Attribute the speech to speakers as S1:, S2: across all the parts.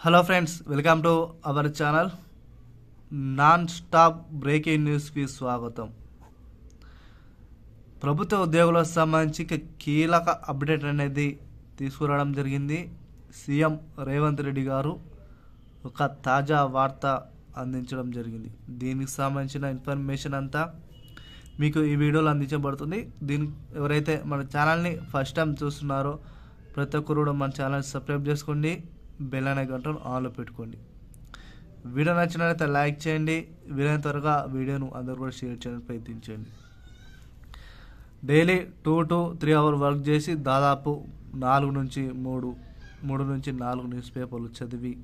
S1: Hello friends, welcome to our channel. Non stop breaking న్యూస్కి స్వాగతం. ప్రభుత్వ ఉద్యోగులకు సంబంధించి కీలక అప్డేట్ అనేది తీసుకురావడం జరిగింది. సీఎం రేవంత్ రెడ్డి గారు ఒక తాజా వార్త అందించడం జరిగింది. దీనికి సంబంధించిన ఇన్ఫర్మేషన్ అంతా మీకు ఈ వీడియోలో అందించబడుతుంది. ఎవరైతే మన ఛానల్ని ఫస్ట్ టైం చూస్తున్నారో ప్రతి ఒక్కరు కూడా మన ఛానల్ సబ్స్క్రైబ్ చేసుకోండి, బెల్ అనే గంటను ఆన్లో పెట్టుకోండి. వీడియో నచ్చినట్లయితే లైక్ చేయండి, వీలైనంత త్వరగా వీడియోను అందరూ కూడా షేర్ చేయడానికి ప్రయత్నించండి. డైలీ 2 to 3 hours వర్క్ చేసి దాదాపు 4 నుంచి 3 న్యూస్ పేపర్లు చదివి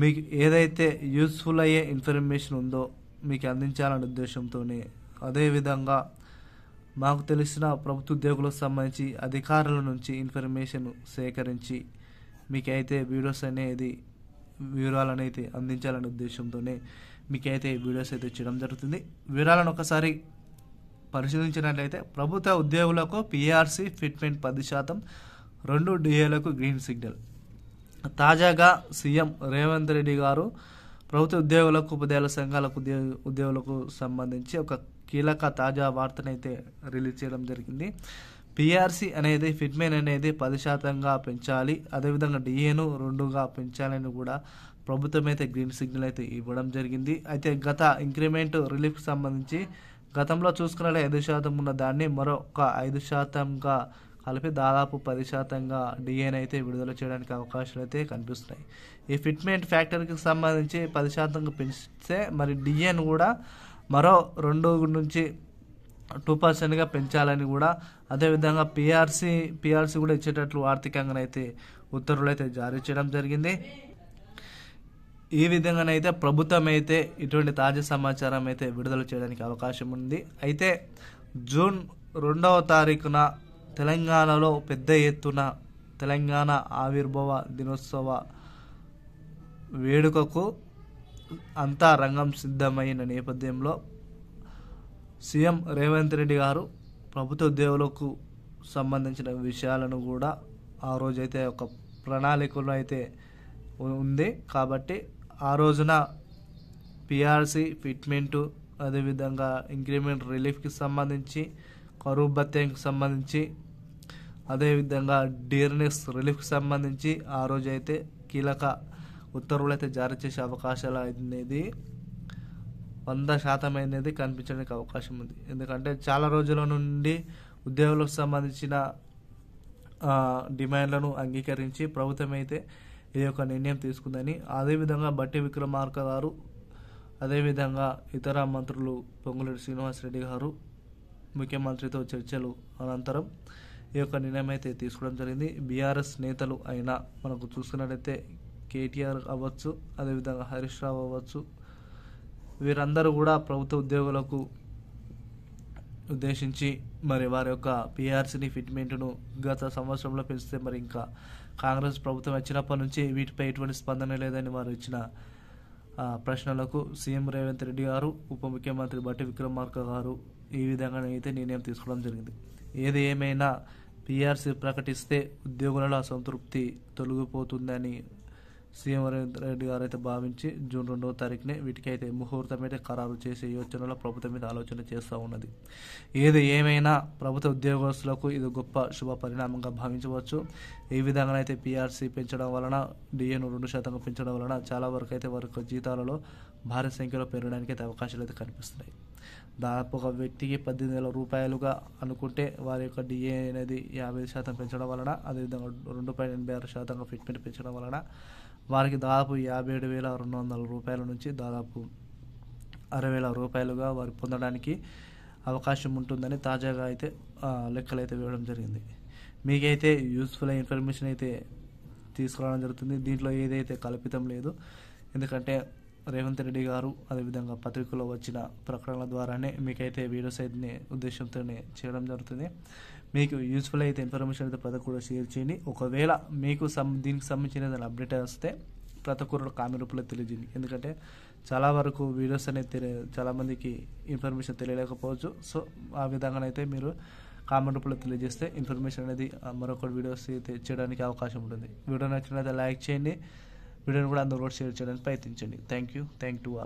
S1: మీకు ఏదైతే యూస్ఫుల్ అయ్యే ఇన్ఫర్మేషన్ ఉందో మీకు అందించాలనే ఉద్దేశంతోనే, అదేవిధంగా మాకు తెలిసిన ప్రభుత్వ ఉద్యోగులకు సంబంధించి అధికారుల నుంచి ఇన్ఫర్మేషన్ సేకరించి మీకైతే వివరాలను అయితే అందించాలనే ఉద్దేశంతోనే మీకైతే వీడియోస్ అయితే చేయడం జరుగుతుంది. వివరాలను ఒకసారి పరిశీలించినట్లయితే, ప్రభుత్వ ఉద్యోగులకు పిఆర్సీ ఫిట్మెంట్ 10%, 2 డిఏలకు గ్రీన్ సిగ్నల్. తాజాగా సీఎం రేవంత్ రెడ్డి గారు ప్రభుత్వ ఉద్యోగులకు, ఉపాధ్యాయుల సంఘాలకు ఉద్యోగులకు సంబంధించి ఒక కీలక తాజా వార్తనైతే రిలీజ్ చేయడం జరిగింది. పిఆర్సీ అనేది ఫిట్మెంట్ అనేది 10%గా పెంచాలి, అదేవిధంగా డిఏను 2గా పెంచాలని కూడా ప్రభుత్వం అయితే గ్రీన్ సిగ్నల్ అయితే ఇవ్వడం జరిగింది. అయితే గత ఇంక్రిమెంట్ రిలీఫ్కి సంబంధించి గతంలో చూసుకున్నట్లే 5% ఉన్న దాన్ని మరొక 5%గా కలిపి దాదాపు 10%గా డిఏని అయితే విడుదల చేయడానికి అవకాశాలు అయితే కనిపిస్తున్నాయి. ఈ ఫిట్మెంట్ ఫ్యాక్టర్కి సంబంధించి 10%గా పెంచితే మరి డిఏను కూడా మరో 2 నుంచి 2%గా పెంచాలని కూడా, అదేవిధంగా పిఆర్సీ కూడా ఇచ్చేటట్లు ఆర్థికంగానైతే ఉత్తర్వులు అయితే జారీ చేయడం జరిగింది. ఈ విధంగానైతే ప్రభుత్వం అయితే ఇటువంటి తాజా సమాచారం అయితే విడుదల చేయడానికి అవకాశం ఉంది. అయితే జూన్ 2వ తారీఖున తెలంగాణలో పెద్ద ఎత్తున తెలంగాణ ఆవిర్భావ దినోత్సవ వేడుకకు అంతా రంగం సిద్ధమైన నేపథ్యంలో సీఎం రేవంత్ రెడ్డి గారు ప్రభుత్వ ఉద్యోగులకు సంబంధించిన విషయాలను కూడా ఆ రోజైతే ఒక ప్రణాళికలో అయితే ఉంది. కాబట్టి ఆ రోజున పిఆర్సీ ఫిట్మెంటు, అదేవిధంగా ఇంక్రిమెంట్ రిలీఫ్కి సంబంధించి, కరువు భత్యంకి సంబంధించి, అదేవిధంగా డియర్నెస్ రిలీఫ్కి సంబంధించి ఆ రోజైతే కీలక ఉత్తర్వులు అయితే జారీ చేసే అవకాశాలు అనేది 100% అనేది కనిపించడానికి అవకాశం ఉంది. ఎందుకంటే చాలా రోజుల నుండి ఉద్యోగులకు సంబంధించిన డిమాండ్లను అంగీకరించి ప్రభుత్వం అయితే ఈ యొక్క నిర్ణయం తీసుకుందని, అదేవిధంగా బట్టి విక్రమార్క గారు, అదేవిధంగా ఇతర మంత్రులు పొంగులేటి శ్రీనివాసరెడ్డి గారు ముఖ్యమంత్రితో చర్చలు అనంతరం ఈ యొక్క నిర్ణయం అయితే తీసుకోవడం జరిగింది. బీఆర్ఎస్ నేతలు అయినా మనకు చూసుకున్నట్లయితే కేటీఆర్ అవ్వచ్చు, అదేవిధంగా హరీష్ రావు అవ్వచ్చు, వీరందరూ కూడా ప్రభుత్వ ఉద్యోగులకు ఉద్దేశించి మరి వారి యొక్క పిఆర్సీని ఫిట్మెంట్ను గత సంవత్సరంలో పెంచితే మరి ఇంకా కాంగ్రెస్ ప్రభుత్వం వచ్చినప్పటి నుంచి వీటిపై ఎటువంటి స్పందన లేదని వారు ఇచ్చిన ప్రశ్నలకు సీఎం రేవంత్ రెడ్డి గారు, ఉప ముఖ్యమంత్రి బట్టి విక్రమార్క గారు ఈ విధంగా అయితే నిర్ణయం తీసుకోవడం జరిగింది. ఏది ఏమైనా పిఆర్సీ ప్రకటిస్తే ఉద్యోగులలో అసంతృప్తి తొలగిపోతుందని సీఎం రేవంత్ రెడ్డి గారు అయితే భావించి జూన్ 2వ తారీఖునే వీటికైతే ముహూర్తం అయితే ఖరారు చేసే యోచనలో ప్రభుత్వం మీద ఆలోచన చేస్తూ ఉన్నది. ఏది ఏమైనా ప్రభుత్వ ఉద్యోగస్తులకు ఇది గొప్ప శుభ పరిణామంగా భావించవచ్చు. ఈ విధంగా అయితే పిఆర్సీ పెంచడం వలన, డిఏను 2% పెంచడం వలన చాలా వరకు అయితే వారి యొక్క జీతాలలో భారీ సంఖ్యలో పెరగడానికి అయితే అవకాశాలు అయితే కనిపిస్తున్నాయి. దాదాపు ఒక వ్యక్తికి 18,000 రూపాయలుగా అనుకుంటే వారి యొక్క డిఏ అనేది 50% పెంచడం వలన, అదేవిధంగా 2.86% ఫిట్మెంట్ పెంచడం వలన వారికి దాదాపు 57,200 రూపాయల నుంచి దాదాపు 60,000 రూపాయలుగా వారు పొందడానికి అవకాశం ఉంటుందని తాజాగా అయితే లెక్కలు అయితే వేయడం జరిగింది. మీకైతే యూస్ఫుల్ ఇన్ఫర్మేషన్ అయితే తీసుకురావడం జరుగుతుంది. దీంట్లో ఏదైతే కల్పితం లేదు, ఎందుకంటే రేవంత్ రెడ్డి గారు అదేవిధంగా పత్రికలో వచ్చిన ప్రకటనల ద్వారానే మీకైతే వీడియోస్ అయితే ఉద్దేశంతోనే చేయడం జరుగుతుంది. మీకు యూస్ఫుల్ అయితే ఇన్ఫర్మేషన్ అయితే ప్రతి కూడా షేర్ చేయండి. ఒకవేళ మీకు దీనికి సంబంధించిన ఏదైనా అప్డేట్ వస్తే ప్రతి ఒక్కరు కామెంట్ రూపంలో తెలియజేయండి. ఎందుకంటే చాలా వరకు వీడియోస్ అనేది చాలామందికి ఇన్ఫర్మేషన్ తెలియలేకపోవచ్చు. సో ఆ విధంగానైతే మీరు కామెంట్ రూపంలో తెలియజేస్తే ఇన్ఫర్మేషన్ అనేది మరొక వీడియోస్ అయితే చేయడానికి అవకాశం ఉంటుంది. వీడియో నచ్చినట్లయితే లైక్ చేయండి, వీడియోని కూడా అందరూ కూడా షేర్ చేయడానికి ప్రయత్నించండి. Thank you to all.